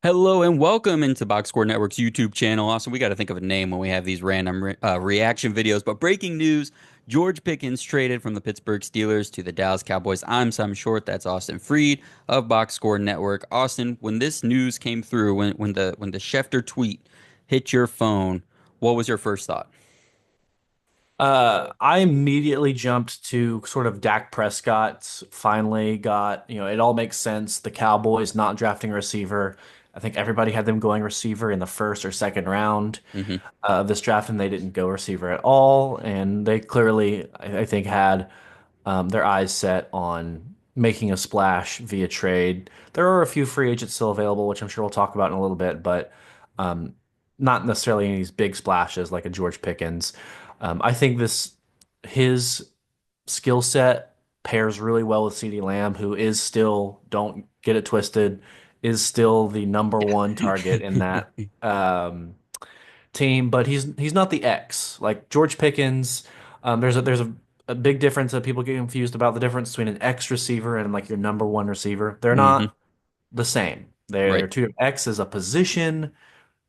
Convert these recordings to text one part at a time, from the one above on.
Hello and welcome into Box Score Network's YouTube channel. Also, we got to think of a name when we have these random reaction videos. But breaking news, George Pickens traded from the Pittsburgh Steelers to the Dallas Cowboys. I'm Sam Short. That's Austin Freed of Box Score Network. Austin, when this news came through, when the Schefter tweet hit your phone, what was your first thought? I immediately jumped to sort of Dak Prescott's finally got, it all makes sense. The Cowboys not drafting a receiver. I think everybody had them going receiver in the first or second round Hmm. of this draft, and they didn't go receiver at all. And they clearly, I think, had their eyes set on making a splash via trade. There are a few free agents still available, which I'm sure we'll talk about in a little bit, but um, not necessarily any of these big splashes like a George Pickens. I think his skill set pairs really well with CeeDee Lamb, who is still, don't get it twisted, is still the number one target in Yeah. that um, team, but he's not the X like George Pickens. There's a big difference that people get confused about the difference between an X receiver and like your number one receiver. They're Hmm. not the same. They're Right. two different. X is a position,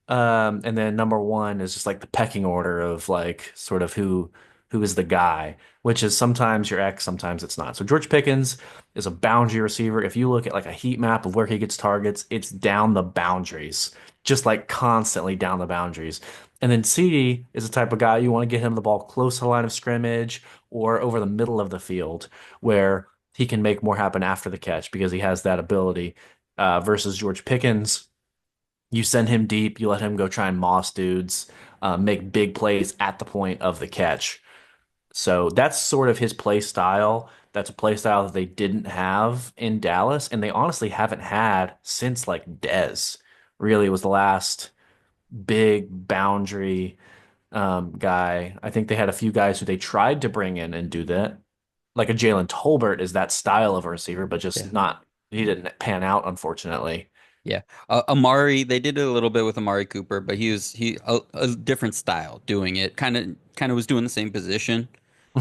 and then number one is just like the pecking order of like sort of who is the guy, which is sometimes your X, sometimes it's not. So George Pickens is a boundary receiver. If you look at like a heat map of where he gets targets, it's down the boundaries, just like constantly down the boundaries. And then CD is the type of guy you want to get him the ball close to the line of scrimmage or over the middle of the field where he can make more happen after the catch because he has that ability. Versus George Pickens, you send him deep, you let him go try and moss dudes, make big plays at the point of the catch. So that's sort of his play style. That's a play style that they didn't have in Dallas, and they honestly haven't had since like Dez really was the last big boundary guy. I think they had a few guys who they tried to bring in and do that. Like a Jalen Tolbert is that style of a receiver, but just Yeah. not, he didn't pan out, unfortunately. Yeah. Amari, they did it a little bit with Amari Cooper, but he a different style doing it. Kind of was doing the same position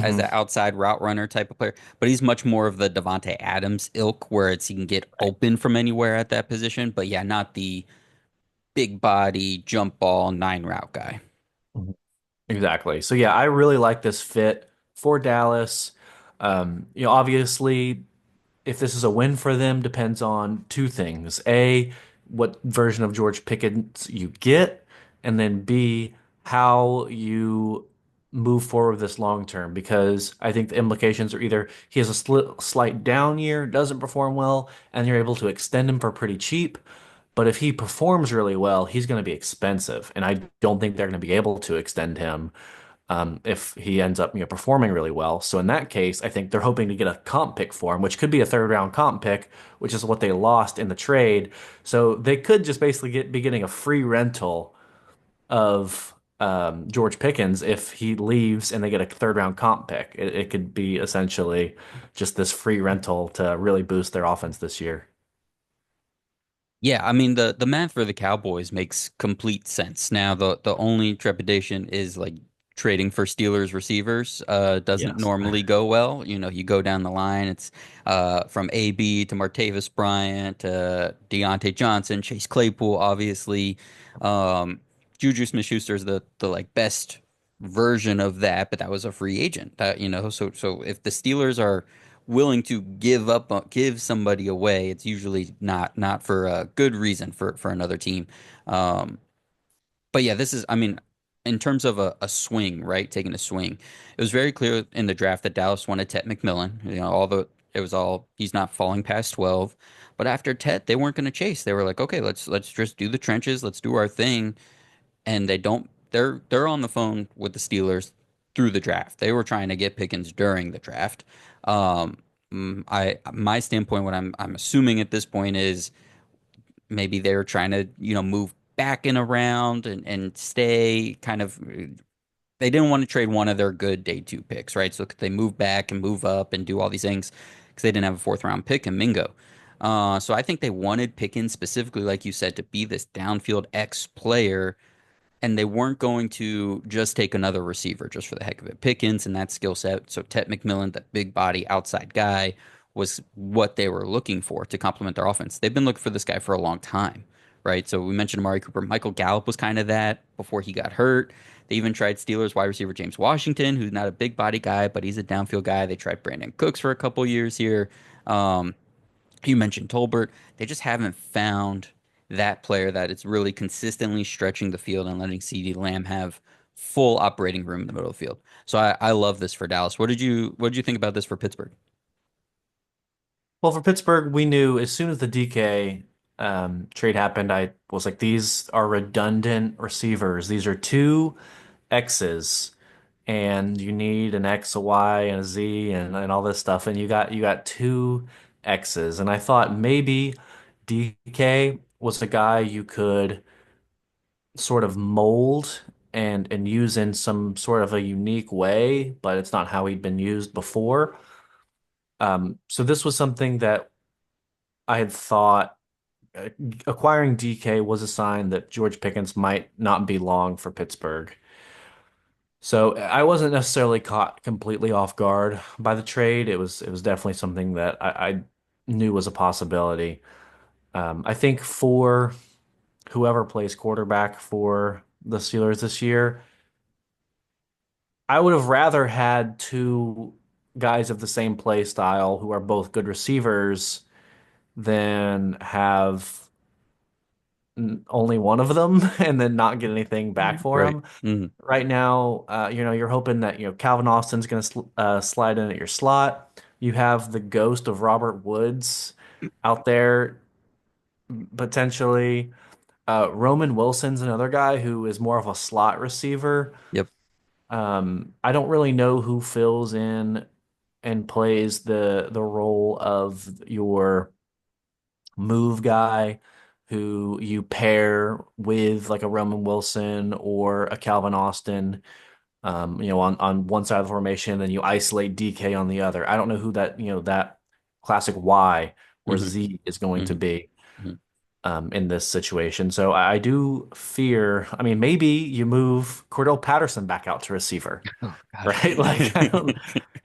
as Mhm. the outside route runner type of player, but he's much more of the Devontae Adams ilk where he can get open from anywhere at that position, but yeah, not the big body jump ball nine route guy. Mhm. Exactly. So yeah, I really like this fit for Dallas. Obviously, if this is a win for them depends on two things. A, what version of George Pickens you get, and then B, how you move forward this long term. Because I think the implications are either he has a slight down year, doesn't perform well, and you're able to extend him for pretty cheap. But if he performs really well, he's going to be expensive, and I don't think they're going to be able to extend him if he ends up, performing really well. So in that case, I think they're hoping to get a comp pick for him, which could be a third round comp pick, which is what they lost in the trade. So they could just basically be getting a free rental of George Pickens if he leaves and they get a third round comp pick. It could be essentially just this free rental to really boost their offense this year. Yeah, I mean the math for the Cowboys makes complete sense. Now the only trepidation is like trading for Steelers receivers doesn't Yes. normally go well. You know, you go down the line, it's from AB to Martavis Bryant to Deontay Johnson, Chase Claypool, obviously. Um, Juju Smith-Schuster is the like best version of that, but that was a free agent. That so if the Steelers are willing to give somebody away, it's usually not for a good reason for another team. Um, but yeah, this is I mean, in terms of a swing, right? Taking a swing, it was very clear in the draft that Dallas wanted Tet McMillan. All the it was all he's not falling past 12. But after Tet, they weren't going to chase. They were like, okay, let's just do the trenches, let's do our thing, and they don't. They're on the phone with the Steelers through the draft. They were trying to get Pickens during the draft. Um, I my standpoint, what I'm assuming at this point is maybe they're trying to move back and around and stay kind of. They didn't want to trade one of their good day two picks, right? So could they move back and move up and do all these things because they didn't have a fourth round pick in Mingo. So I think they wanted Pickens specifically, like you said, to be this downfield X player, and they weren't going to just take another receiver just for the heck of it. Pickens and that skill set. So Tet McMillan, that big body outside guy, was what they were looking for to complement their offense. They've been looking for this guy for a long time, right? So we mentioned Amari Cooper. Michael Gallup was kind of that before he got hurt. They even tried Steelers wide receiver James Washington, who's not a big body guy, but he's a downfield guy. They tried Brandon Cooks for a couple years here. Um, you mentioned Tolbert. They just haven't found that player that is really consistently stretching the field and letting CeeDee Lamb have full operating room in the middle of the field. So I love this for Dallas. What did you think about this for Pittsburgh? Well, for Pittsburgh, we knew as soon as the DK trade happened, I was like, these are redundant receivers. These are two X's, and you need an X, a Y, and a Z, and all this stuff, and you got two X's, and I thought maybe DK was a guy you could sort of mold and use in some sort of a unique way, but it's not how he'd been used before. So this was something that I had thought uh, acquiring DK was a sign that George Pickens might not be long for Pittsburgh. So I wasn't necessarily caught completely off guard by the trade. It was definitely something that I knew was a possibility. I think for whoever plays quarterback for the Steelers this year, I would have rather had two guys of the same play style who are both good receivers than have only one of them and then not get anything back for Right. him. Mhm. Right now, you're hoping that, Calvin Austin's going to slide in at your slot. You have the ghost of Robert Woods out there potentially. Roman Wilson's another guy who is more of a slot receiver. Yep. I don't really know who fills in and plays the role of your move guy who you pair with like a Roman Wilson or a Calvin Austin, on one side of the formation, then you isolate DK on the other. I don't know who that classic Y or Hmm. Z is going to Hmm. be Hmm. in this situation. So I do fear, I mean, maybe you move Cordell Patterson back out to receiver, Oh God. right? Like I don't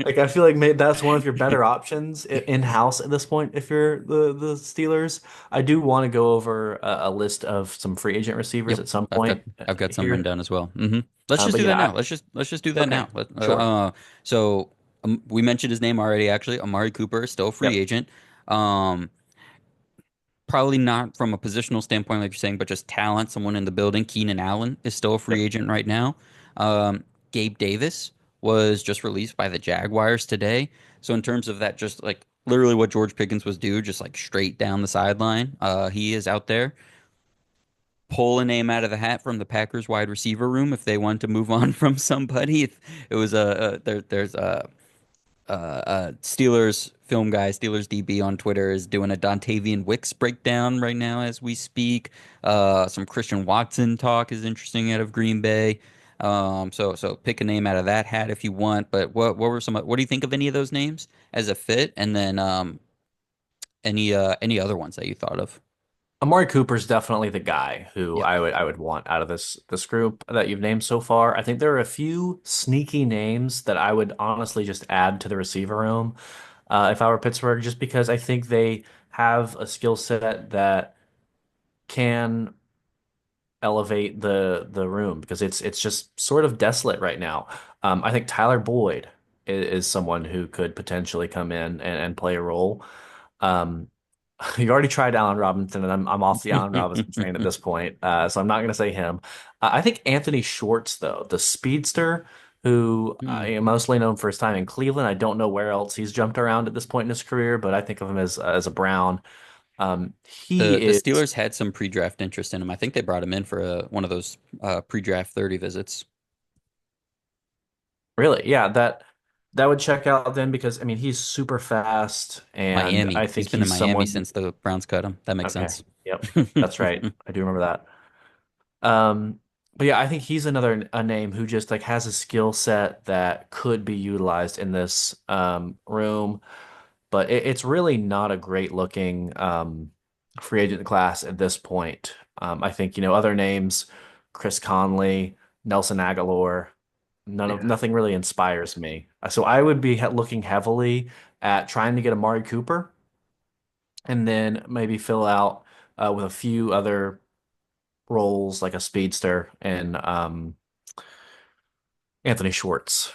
like I feel like maybe that's one of your better options in-house at this point if you're the Steelers. I do want to go over a list of some free agent receivers Yep. at some I've got point I've got some written here. down as well. Let's just But do yeah, that now. Let's just do that okay, now. sure. So we mentioned his name already. Actually, Amari Cooper is still a free Yep. agent. Um, Probably not from a positional standpoint, like you're saying, but just talent. Someone in the building. Keenan Allen is still a free Yep. agent right now. Gabe Davis was just released by the Jaguars today. So in terms of that, just like literally what George Pickens was due, just like straight down the sideline. He is out there. Pull a name out of the hat from the Packers wide receiver room if they want to move on from somebody. It was there's Steelers film guy, Steelers DB on Twitter is doing a Dontavian Wicks breakdown right now as we speak. Some Christian Watson talk is interesting out of Green Bay. So pick a name out of that hat if you want. But what do you think of any of those names as a fit? And then any other ones that you thought of? Amari Cooper's definitely the guy who Yep. I would want out of this group that you've named so far. I think there are a few sneaky names that I would honestly just add to the receiver room if I were Pittsburgh, just because I think they have a skill set that can elevate the room because it's just sort of desolate right now. I think Tyler Boyd is someone who could potentially come in and play a role. Um, you already tried Allen Robinson, and I'm off the Allen Robinson train at this point, so I'm not going to say him. I think Anthony Shorts, though, the speedster, who Hmm. mostly known for his time in Cleveland. I don't know where else he's jumped around at this point in his career, but I think of him as a Brown. He The is Steelers had some pre-draft interest in him. I think they brought him in for one of those pre-draft 30 visits. really, yeah, that would check out then because I mean he's super fast, and Miami. I He's think been in he's Miami someone. since the Browns cut him. That makes Okay, sense. yep, that's right. I do remember that. But yeah, I think he's another a name who just like has a skill set that could be utilized in this room, but it's really not a great looking free agent class at this point. I think other names, Chris Conley, Nelson Aguilar, Yeah. nothing really inspires me. So I would be looking heavily at trying to get Amari Cooper and then maybe fill out with a few other. roles like a speedster and Anthony Schwartz.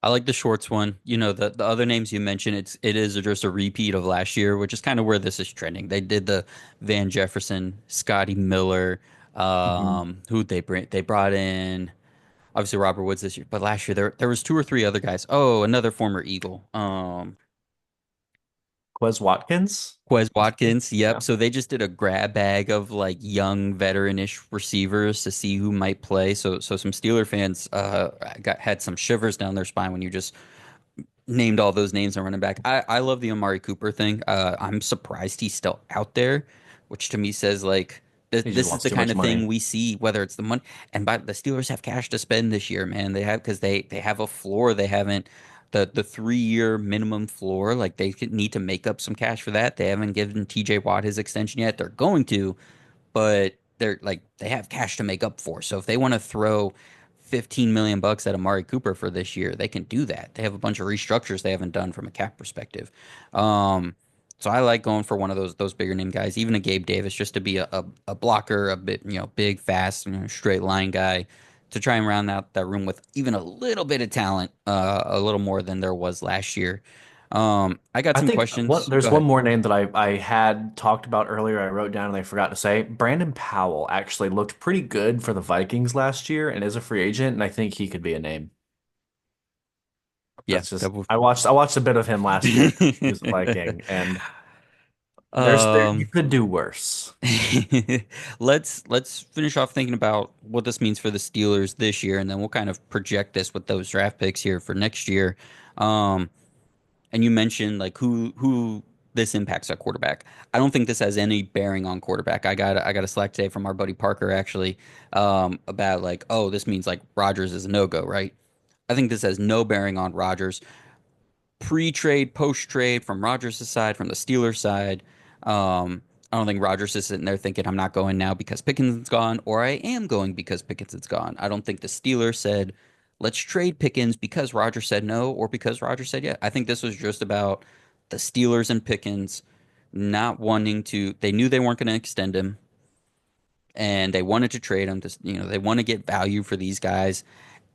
I like the Shorts one. You know, the other names you mentioned, it is just a repeat of last year, which is kind of where this is trending. They did the Van Jefferson, Scotty Miller, Mhm. who'd they bring? They brought in obviously Robert Woods this year, but last year there was two or three other guys. Oh, another former Eagle. Quez Watkins. Quez Was it? Watkins. Yep. Yeah. So they just did a grab bag of like young veteranish receivers to see who might play. So some Steeler fans had some shivers down their spine when you just named all those names and running back. I love the Amari Cooper thing. I'm surprised he's still out there, which to me says like He just this is wants the too kind much of money. thing we see, whether it's the money and by the Steelers have cash to spend this year, man. They have because they have a floor. They haven't the 3 year minimum floor. Like need to make up some cash for that. They haven't given TJ Watt his extension yet. They're going to, but they're like they have cash to make up for. So if they want to throw 15 million bucks at Amari Cooper for this year, they can do that. They have a bunch of restructures they haven't done from a cap perspective. Um, so I like going for one of those bigger name guys, even a Gabe Davis, just to be a blocker, a bit big, fast, straight line guy, to try and round out that room with even a little bit of talent, a little more than there was last year. I got I some think questions. Go there's one ahead. more name that I had talked about earlier. I wrote down and I forgot to say. Brandon Powell actually looked pretty good for the Vikings last year and is a free agent, and I think he could be a name. Yeah, That's that just would. I watched a bit of him last year because he was a Viking, and you Um, could do worse. let's finish off thinking about what this means for the Steelers this year, and then we'll kind of project this with those draft picks here for next year. Um, and you mentioned like who this impacts at quarterback. I don't think this has any bearing on quarterback. I got a Slack today from our buddy Parker actually about like, oh, this means like Rodgers is a no go, right? I think this has no bearing on Rodgers pre-trade, post-trade from Rodgers' side, from the Steelers' side. I don't think Rodgers is sitting there thinking I'm not going now because Pickens is gone, or I am going because Pickens is gone. I don't think the Steelers said let's trade Pickens because Rodgers said no, or because Rodgers said yeah. I think this was just about the Steelers and Pickens not wanting to. They knew they weren't going to extend him, and they wanted to trade him. They want to get value for these guys,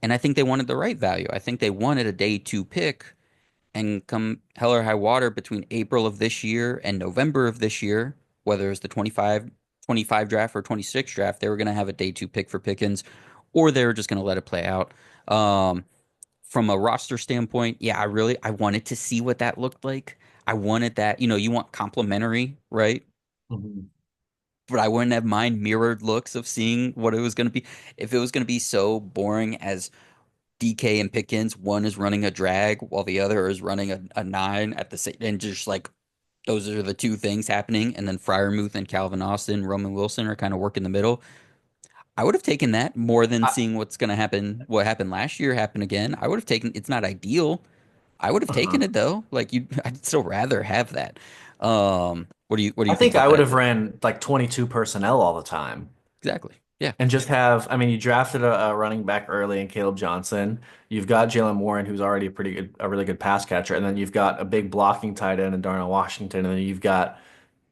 and I think they wanted the right value. I think they wanted a day two pick and come hell or high water between April of this year and November of this year, whether it's the 25 draft or 26 draft, they were going to have a day two pick for Pickens, or they were just going to let it play out. Um, from a roster standpoint, yeah, I wanted to see what that looked like. I wanted that, you want complimentary, right? Mhm. But I wouldn't have mind mirrored looks of seeing what it was going to be. If it was going to be so boring as DK and Pickens, one is running a drag while the other is running a nine at the same, and just like those are the two things happening. And then Fryermuth and Calvin Austin, Roman Wilson are kind of working the middle. I would have taken that more than I, seeing what's going to happen. What happened last year happen again. I would have taken. It's not ideal. I would have taken uh-huh. it though. Like you, I'd still rather have that. What do I you think think about I would that? have ran like 22 personnel all the time. Exactly. Yeah. And just have, I mean, you drafted a running back early in Caleb Johnson. You've got Jalen Warren, who's already a really good pass catcher. And then you've got a big blocking tight end in Darnell Washington. And then you've got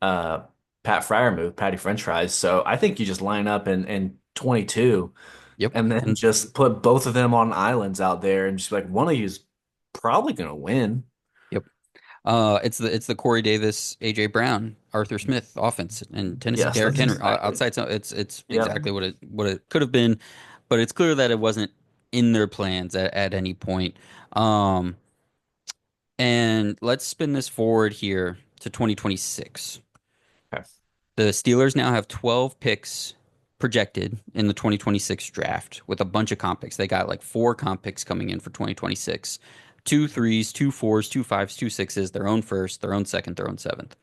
uh, Pat Fryermuth, Patty French fries. So I think you just line up in 22 Yep. and then And just put both of them on islands out there and just be like, one of you's probably going to win. yep. It's the Corey Davis, AJ Brown, Arthur Smith offense in Tennessee. Yes, Derrick that's Henry exactly. outside. So it's Yep. exactly what it could have been, but it's clear that it wasn't in their plans at any point. Um, and let's spin this forward here to 2026. Okay. The Steelers now have 12 picks projected in the 2026 draft with a bunch of comp picks. They got like four comp picks coming in for 2026. Two threes, two fours, two fives, two sixes, their own first, their own second, their own seventh.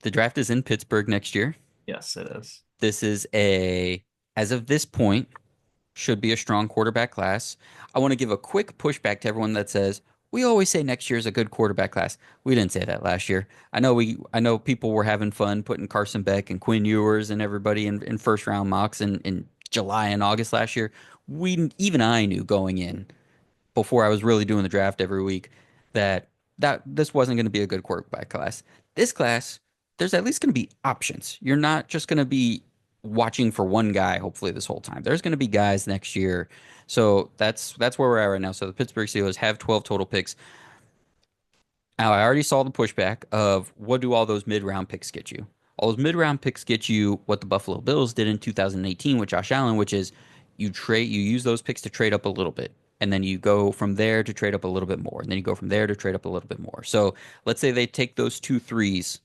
The draft is in Pittsburgh next year. Yes, it is. This is as of this point, should be a strong quarterback class. I want to give a quick pushback to everyone that says, we always say next year is a good quarterback class. We didn't say that last year. I know people were having fun putting Carson Beck and Quinn Ewers and everybody in first round mocks in July and August last year. Even I knew going in before I was really doing the draft every week that this wasn't going to be a good quarterback class. This class, there's at least going to be options. You're not just going to be watching for one guy, hopefully, this whole time. There's going to be guys next year. So that's where we're at right now. So the Pittsburgh Steelers have 12 total picks. Now, I already saw the pushback of what do all those mid-round picks get you? All those mid-round picks get you what the Buffalo Bills did in 2018 with Josh Allen, which is you use those picks to trade up a little bit. And then you go from there to trade up a little bit more. And then you go from there to trade up a little bit more. So let's say they take those two threes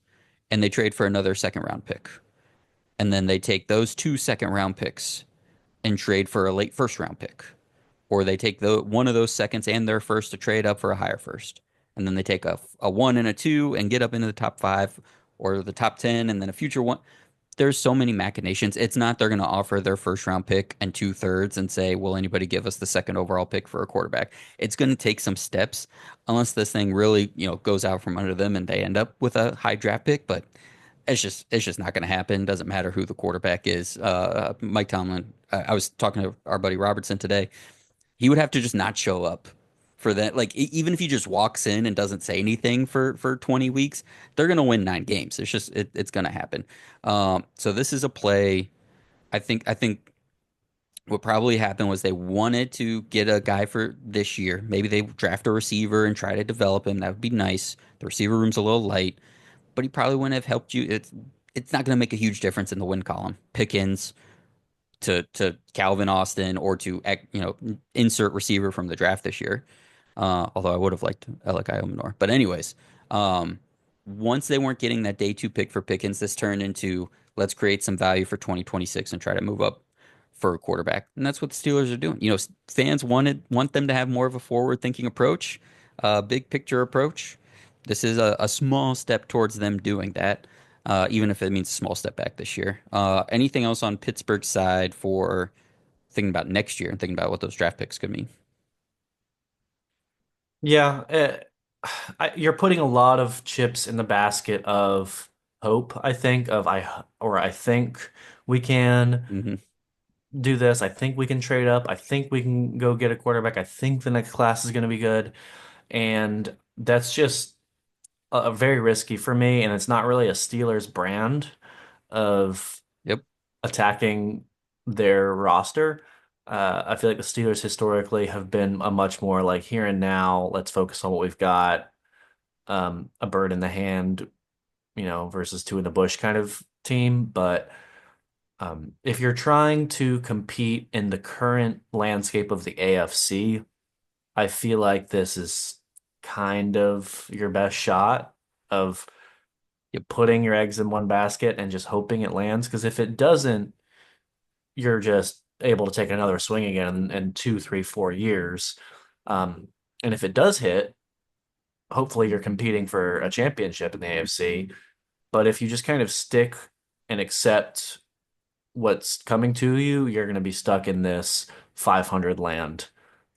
and they trade for another second round pick. And then they take those two second round picks and trade for a late first round pick, or they take one of those seconds and their first to trade up for a higher first, and then they take a one and a two and get up into the top five or the top 10, and then a future one. There's so many machinations. It's not they're going to offer their first round pick and two thirds and say, will anybody give us the second overall pick for a quarterback? It's going to take some steps unless this thing really, goes out from under them and they end up with a high draft pick. But it's just not going to happen. Doesn't matter who the quarterback is. Mike Tomlin. I was talking to our buddy Robertson today. He would have to just not show up for that. Like even if he just walks in and doesn't say anything for 20 weeks, they're going to win 9 games. It's going to happen. So this is a play. I think what probably happened was they wanted to get a guy for this year. Maybe they draft a receiver and try to develop him. That would be nice. The receiver room's a little light, but he probably wouldn't have helped you. It's not going to make a huge difference in the win column. Pickens to Calvin Austin or to insert receiver from the draft this year. Although I would have liked Elikai Omenor. But anyways, um, once they weren't getting that day 2 pick for Pickens, this turned into let's create some value for 2026 and try to move up for a quarterback. And that's what the Steelers are doing. Fans want them to have more of a forward thinking approach, big picture approach. This is a small step towards them doing that, even if it means a small step back this year. Anything else on Pittsburgh's side for thinking about next year and thinking about what those draft picks could mean? Yeah, you're putting a lot of chips in the basket of hope, I think, I think we can Hmm. do this. I think we can trade up. I think we can go get a quarterback. I think the next class is going to be good. And that's just very risky for me. And it's not really a Steelers brand of Yep. attacking their roster. I feel like the Steelers historically have been a much more like here and now, let's focus on what we've got, a bird in the hand, versus two in the bush kind of team. But if you're trying to compete in the current landscape of the AFC, I feel like this is kind of your best shot of Yep. putting your eggs in one basket and just hoping it lands. Because if it doesn't, you're just able to take another swing again in 2, 3, 4 years. Um, and if it does hit, hopefully you're competing for a championship in the AFC. But if you just kind of stick and accept what's coming to you, you're going to be stuck in this 500 land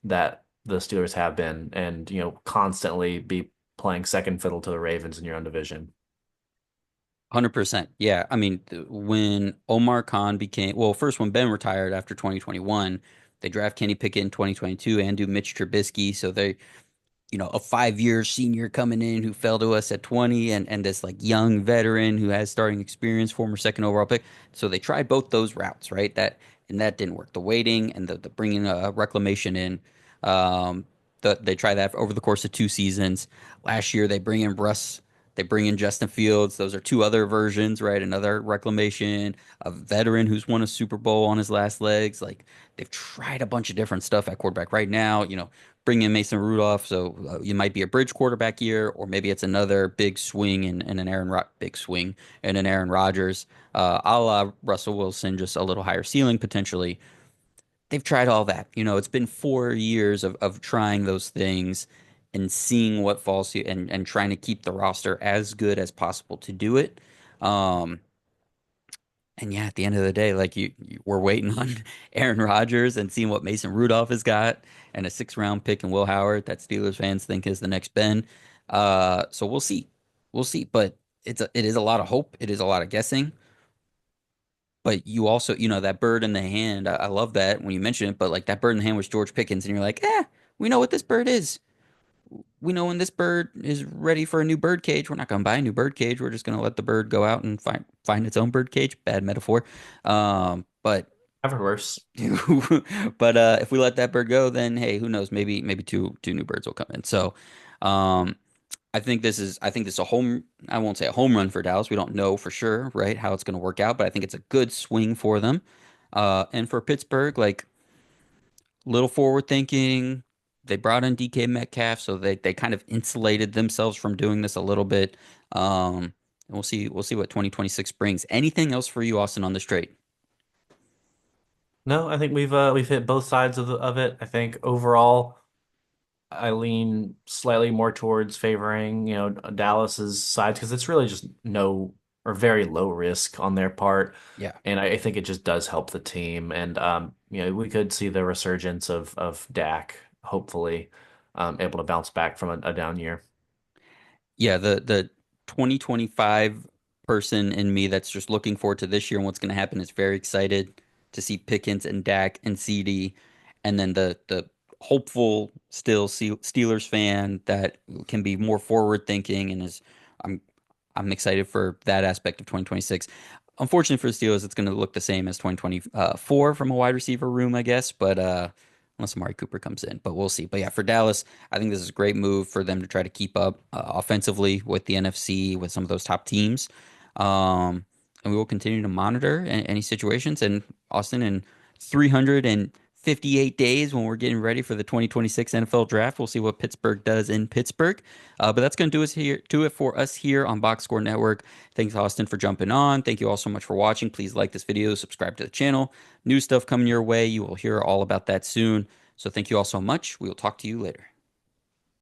that the Steelers have been, and constantly be playing second fiddle to the Ravens in your own division. 100%. Yeah. I mean, when Omar Khan well, first when Ben retired after 2021, they draft Kenny Pickett in 2022 and do Mitch Trubisky. So a 5 year senior coming in who fell to us at 20 and this like young veteran who has starting experience, former second overall pick. So they tried both those routes, right? That didn't work. The waiting and the bringing a reclamation in. Um, they tried that over the course of 2 seasons. Last year they bring in Russ. They bring in Justin Fields. Those are two other versions, right? Another reclamation, a veteran who's won a Super Bowl on his last legs. Like they've tried a bunch of different stuff at quarterback. Right now, bring in Mason Rudolph, so you might be a bridge quarterback year, or maybe it's another big swing in an big swing in an Aaron Rodgers, a la Russell Wilson, just a little higher ceiling potentially. They've tried all that. It's been 4 years of trying those things and seeing what falls to you and trying to keep the roster as good as possible to do it. Um, and yeah, at the end of the day, like we're waiting on Aaron Rodgers and seeing what Mason Rudolph has got, and a 6th round pick and Will Howard that Steelers fans think is the next Ben. So we'll see. But it is a lot of hope. It is a lot of guessing. But you also, that bird in the hand. I love that when you mention it. But like that bird in the hand was George Pickens, and you're like, we know what this bird is. we know when this bird is ready for a new bird cage. We're not going to buy a new bird cage. We're just going to let the bird go out and find its own bird cage. Bad metaphor. But I've heard worse. but if we let that bird go, then hey, who knows? Maybe two new birds will come in. So, um, I think this is a home. I won't say a home run for Dallas. We don't know for sure, right, how it's going to work out, but I think it's a good swing for them. And for Pittsburgh, like little forward thinking. They brought in DK Metcalf, so they kind of insulated themselves from doing this a little bit. And we'll see what 2026 brings. Anything else for you, Austin, on this trade? No, I think we've hit both sides of it. I think overall, I lean slightly more towards favoring, Dallas's side because it's really just no or very low risk on their part. Yeah. And I think it just does help the team. And we could see the resurgence of Dak, hopefully, able to bounce back from a down year. Yeah, the 2025 person in me that's just looking forward to this year and what's going to happen is very excited to see Pickens and Dak and CD, and then the hopeful still Steelers fan that can be more forward thinking and is I'm I'm excited for that aspect of 2026. Unfortunately for the Steelers, it's going to look the same as 2024 from a wide receiver room, I guess, but unless Amari Cooper comes in, but we'll see. But yeah, for Dallas, I think this is a great move for them to try to keep up offensively with the NFC, with some of those top teams. And we will continue to monitor any situations. And Austin, in 358 days, when we're getting ready for the 2026 NFL Draft, we'll see what Pittsburgh does in Pittsburgh. But that's going to do it for us here on Box Score Network. Thanks, Austin, for jumping on. Thank you all so much for watching. Please like this video, subscribe to the channel. New stuff coming your way. You will hear all about that soon. So thank you all so much. We will talk to you later.